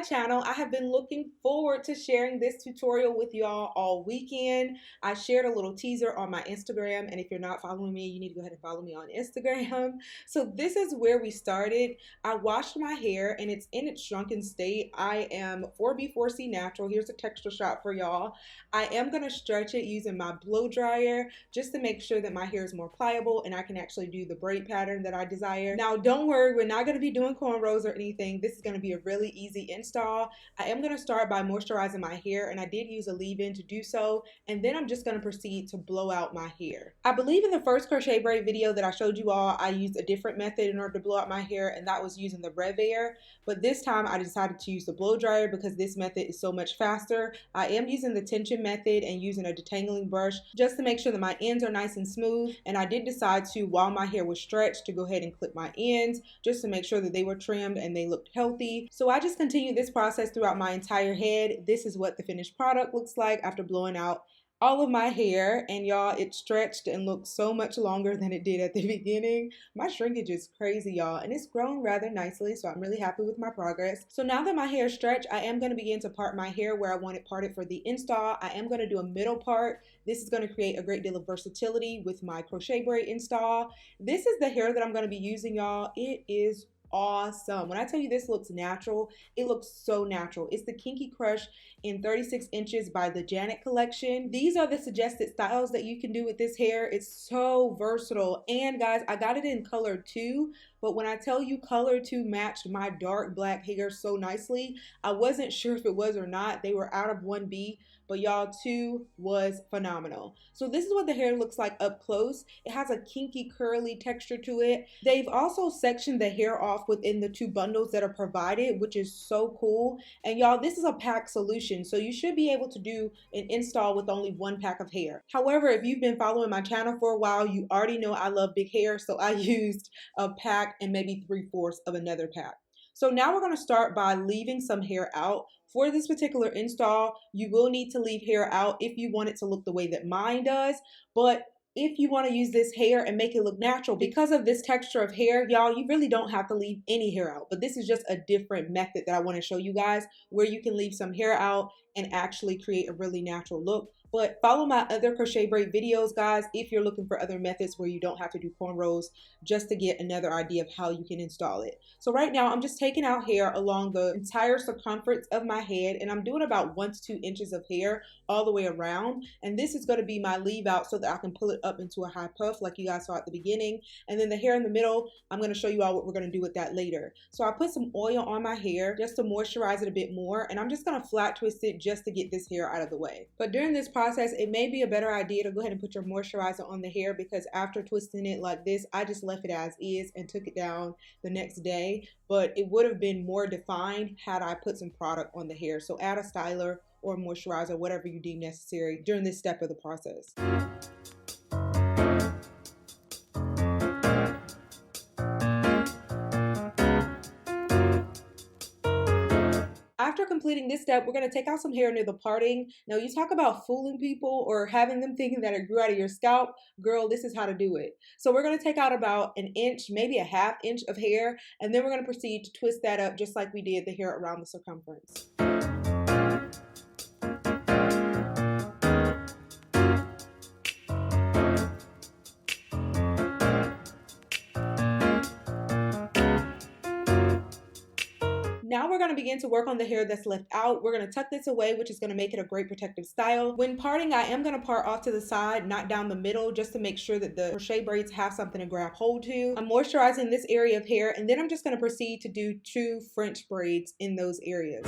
channel. I have been looking forward to sharing this tutorial with y'all all weekend. I shared a little teaser on my Instagram, and if you're not following me, you need to go ahead and follow me on Instagram. So this is where we started. I washed my hair and it's in its shrunken state. I am 4B4C natural. Here's a texture shot for y'all. I am going to stretch it using my blow dryer just to make sure that my hair is more pliable and I can actually do the braid pattern that I desire. Now don't worry, we're not going to be doing cornrows or anything. This is going to be a really easy install. I am going to start by moisturizing my hair, and I did use a leave-in to do so, and then I'm just going to proceed to blow out my hair. I believe in the first crochet braid video that I showed you all, I used a different method in order to blow out my hair, and that was using the Rev Air, but this time I decided to use the blow dryer because this method is so much faster. I am using the tension method and using a detangling brush just to make sure that my ends are nice and smooth, and I did decide to, while my hair was stretched, to go ahead and clip my ends just to make sure that they were trimmed and they looked healthy. So I just continued this process throughout my entire head. This is what the finished product looks like after blowing out all of my hair, and y'all, it stretched and looked so much longer than it did at the beginning. My shrinkage is crazy, y'all, and it's grown rather nicely, so I'm really happy with my progress. So now that my hair is stretched, I am going to begin to part my hair where I want it parted for the install. I am going to do a middle part. This is going to create a great deal of versatility with my crochet braid install. This is the hair that I'm going to be using, y'all. It is awesome. When I tell you this looks natural, it looks so natural. It's the KINKY Crush in 36 inches by the Janet collection. These are the suggested styles that you can do with this hair. It's so versatile. And guys, I got it in color 2, but when I tell you color 2 matched my dark black hair so nicely, I wasn't sure if it was or not. They were out of 1B, but y'all, 2 was phenomenal. So this is what the hair looks like up close. It has a kinky curly texture to it. They've also sectioned the hair off within the 2 bundles that are provided, which is so cool. And y'all, this is a pack solution, so you should be able to do an install with only 1 pack of hair. However, if you've been following my channel for a while, you already know I love big hair, so I used a pack and maybe 3/4 of another pack. So now we're going to start by leaving some hair out. For this particular install, you will need to leave hair out if you want it to look the way that mine does, but if you want to use this hair and make it look natural, because of this texture of hair, y'all, you really don't have to leave any hair out. But this is just a different method that I want to show you guys where you can leave some hair out and actually create a really natural look. But follow my other crochet braid videos, guys, if you're looking for other methods where you don't have to do cornrows, just to get another idea of how you can install it. So right now I'm just taking out hair along the entire circumference of my head, and I'm doing about 1 to 2 inches of hair all the way around. And this is going to be my leave out so that I can pull it up into a high puff like you guys saw at the beginning. And then the hair in the middle, I'm going to show you all what we're going to do with that later. So I put some oil on my hair just to moisturize it a bit more, and I'm just going to flat twist it just to get this hair out of the way. But during this process, it may be a better idea to go ahead and put your moisturizer on the hair, because after twisting it like this, I just left it as is and took it down the next day, but it would have been more defined had I put some product on the hair. So add a styler or moisturizer, whatever you deem necessary during this step of the process. After completing this step, we're going to take out some hair near the parting. Now, you talk about fooling people or having them thinking that it grew out of your scalp. Girl, this is how to do it. So we're going to take out about 1 inch, maybe a 1/2 inch of hair, and then we're going to proceed to twist that up just like we did the hair around the circumference. Now we're going to begin to work on the hair that's left out. We're going to tuck this away, which is going to make it a great protective style. When parting, I am going to part off to the side, not down the middle, just to make sure that the crochet braids have something to grab hold to. I'm moisturizing this area of hair, and then I'm just going to proceed to do 2 French braids in those areas.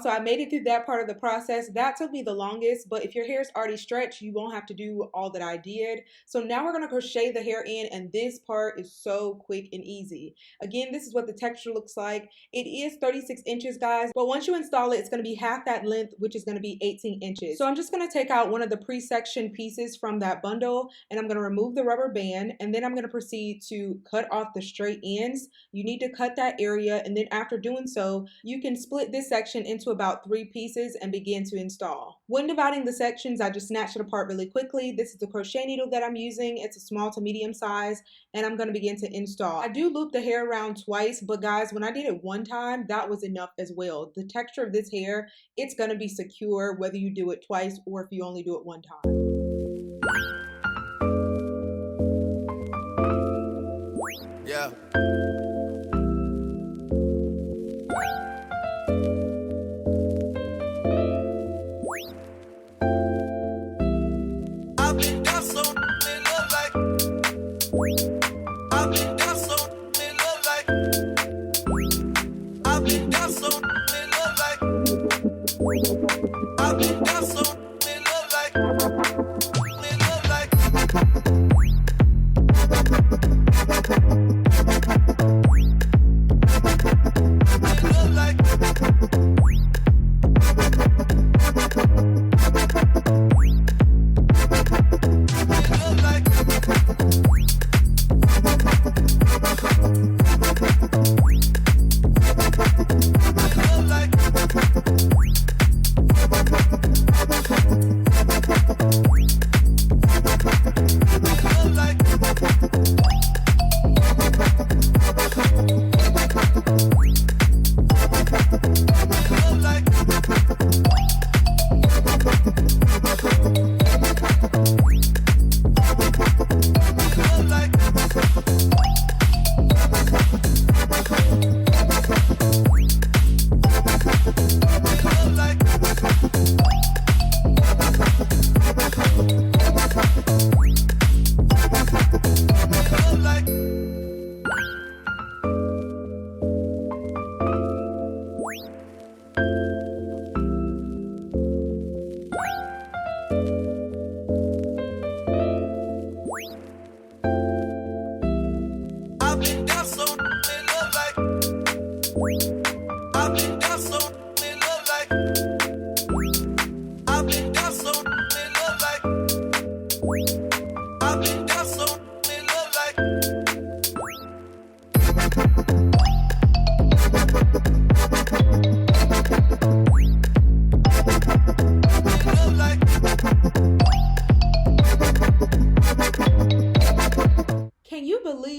So I made it through that part of the process. That took me the longest, but if your hair is already stretched, you won't have to do all that I did. So now we're gonna crochet the hair in, and this part is so quick and easy. Again, this is what the texture looks like. It is 36 inches, guys, but once you install it, it's gonna be half that length, which is gonna be 18 inches. So I'm just gonna take out one of the pre-sectioned pieces from that bundle, and I'm gonna remove the rubber band, and then I'm gonna proceed to cut off the straight ends. You need to cut that area, and then after doing so, you can split this section into about 3 pieces and begin to install. When dividing the sections, I just snatched it apart really quickly. This is the crochet needle that I'm using. It's a small to medium size, and I'm gonna begin to install. I do loop the hair around twice, but guys, when I did it one time, that was enough as well. The texture of this hair, it's gonna be secure whether you do it twice or if you only do it one time. Yeah. I've been down so in love like. I've been down so in love like. I've been down so in love like. I've been down so in love like. In love like.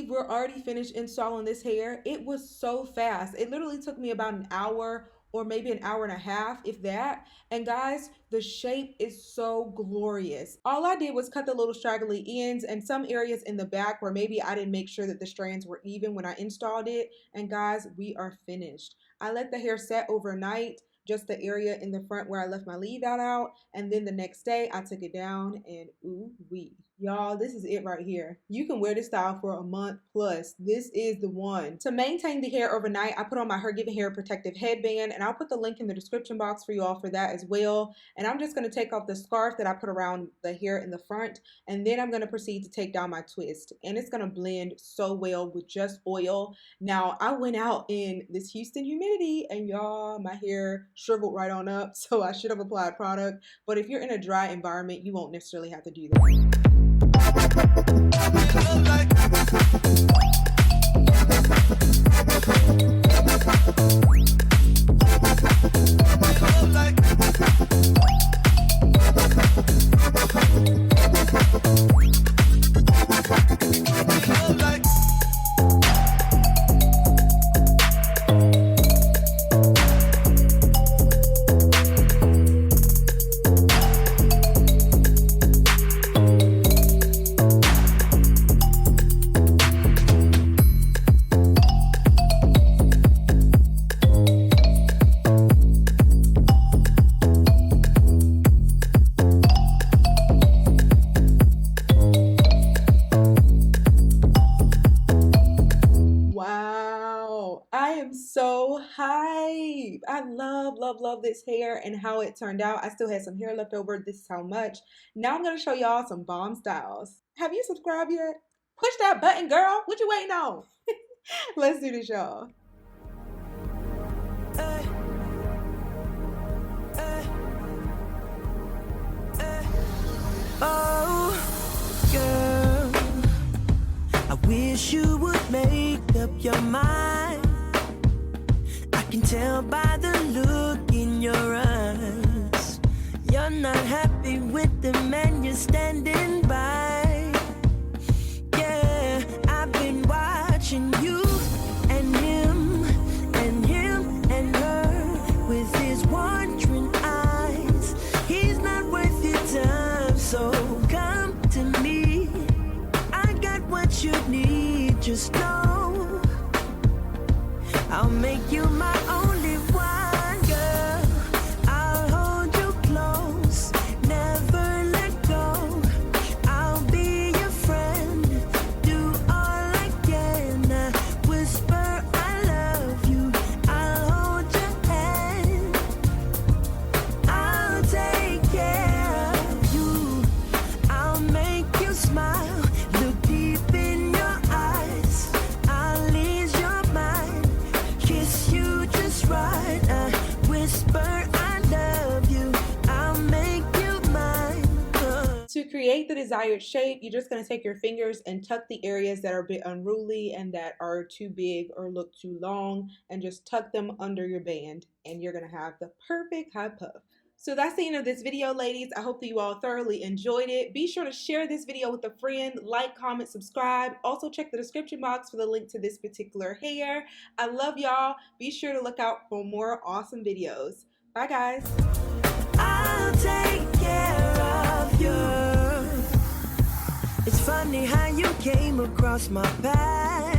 We're already finished installing this hair. It was so fast. It literally took me about an hour or maybe an hour and a half, if that. And guys, the shape is so glorious. All I did was cut the little straggly ends and some areas in the back where maybe I didn't make sure that the strands were even when I installed it. And guys, we are finished. I let the hair set overnight, just the area in the front where I left my leave out. And then the next day I took it down and ooh wee. Y'all, this is it right here. You can wear this style for a month plus. This is the one. To maintain the hair overnight, I put on my Her Given Hair protective headband, and I'll put the link in the description box for you all for that as well. And I'm just gonna take off the scarf that I put around the hair in the front, and then I'm gonna proceed to take down my twist. And it's gonna blend so well with just oil. Now, I went out in this Houston humidity, and y'all, my hair shriveled right on up, so I should have applied product. But if you're in a dry environment, you won't necessarily have to do that. sleep. I love this hair and how it turned out. I still had some hair left over. This is how much. Now I'm going to show y'all some bomb styles. Have you subscribed yet? Push that button, girl. What you waiting on? Let's do this, y'all. Oh, girl, I wish you would make up your mind. I can tell by the look in your eyes. You're not happy with the man you're standing by. Yeah, I've been watching you and him and him and her with his wandering eyes. He's not worth your time, so come to me. I got what you need, just know I'll make you my only one, girl. I'll hold you close, never let go. I'll be your friend, do all I can. I whisper I love you, I'll hold your hand. I'll take care of you, I'll make you smile. Look deep in your eyes, I'll ease your mind. Kiss you just right, I whisper I love you, I'll make you mine. To create the desired shape, you're just going to take your fingers and tuck the areas that are a bit unruly and that are too big or look too long, and just tuck them under your band, and you're going to have the perfect high puff. So that's the end of this video, ladies. I hope that you all thoroughly enjoyed it. Be sure to share this video with a friend, like, comment, subscribe. Also check the description box for the link to this particular hair. I love y'all. Be sure to look out for more awesome videos. Bye, guys. I'll take care of you. It's funny how you came across my path.